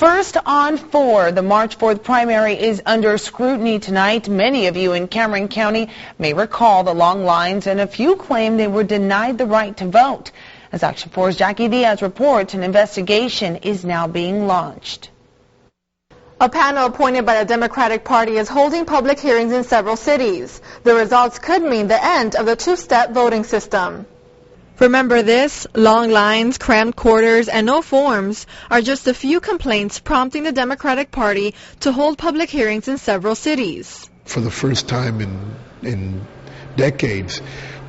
First on 4, the March 4th primary is under scrutiny tonight. Many of you in Cameron County may recall the long lines, and a few claim they were denied the right to vote. As Action 4's Jackie Diaz reports, an investigation is now being launched. A panel appointed by the Democratic Party is holding public hearings in several cities. The results could mean the end of the two-step voting system. Remember this, long lines, cramped quarters, and no forms are just a few complaints prompting the Democratic Party to hold public hearings in several cities. For the first time in decades,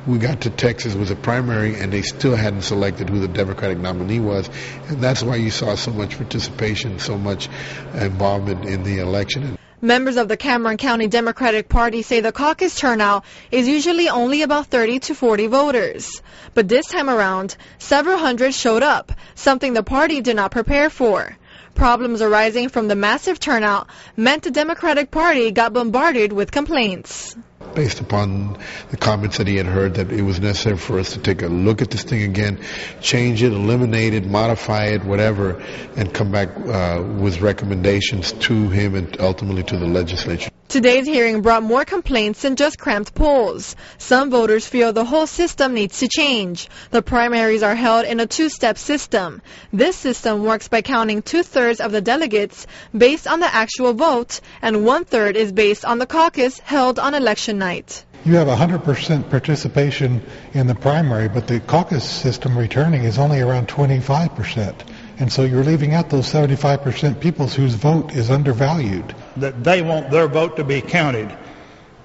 we got to Texas with a primary and they still hadn't selected who the Democratic nominee was, and that's why you saw so much participation, so much involvement in the election. Members of the Cameron County Democratic Party say the caucus turnout is usually only about 30 to 40 voters. But this time around, several hundred showed up, something the party did not prepare for. Problems arising from the massive turnout meant the Democratic Party got bombarded with complaints. Based upon the comments that he had heard, that it was necessary for us to take a look at this thing again, change it, eliminate it, modify it, whatever, and come back with recommendations to him and ultimately to the legislature. Today's hearing brought more complaints than just cramped polls. Some voters feel the whole system needs to change. The primaries are held in a two-step system. This system works by counting 2/3 of the delegates based on the actual vote, and 1/3 is based on the caucus held on election night. You have 100% participation in the primary, but the caucus system returning is only around 25%. And so you're leaving out those 75% people whose vote is undervalued. That they want their vote to be counted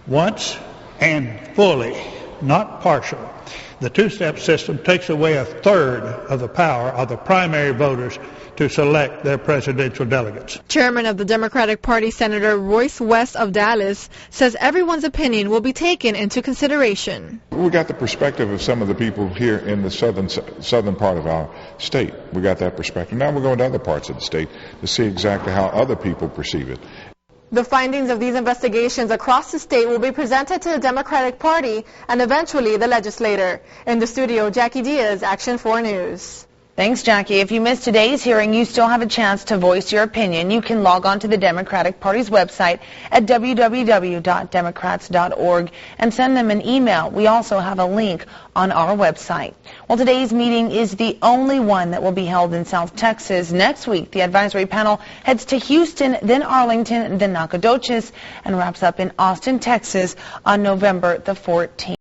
once and fully, not partial. The two-step system takes away 1/3 of the power of the primary voters to select their presidential delegates. Chairman of the Democratic Party, Senator Royce West of Dallas, says everyone's opinion will be taken into consideration. We got the perspective of some of the people here in the southern part of our state. We got that perspective. Now we're going to other parts of the state to see exactly how other people perceive it. The findings of these investigations across the state will be presented to the Democratic Party and eventually the legislature. In the studio, Jackie Diaz, Action 4 News. Thanks, Jackie. If you missed today's hearing, you still have a chance to voice your opinion. You can log on to the Democratic Party's website at www.democrats.org and send them an email. We also have a link on our website. Well, today's meeting is the only one that will be held in South Texas. Next week, the advisory panel heads to Houston, then Arlington, then Nacogdoches, and wraps up in Austin, Texas on November the 14th.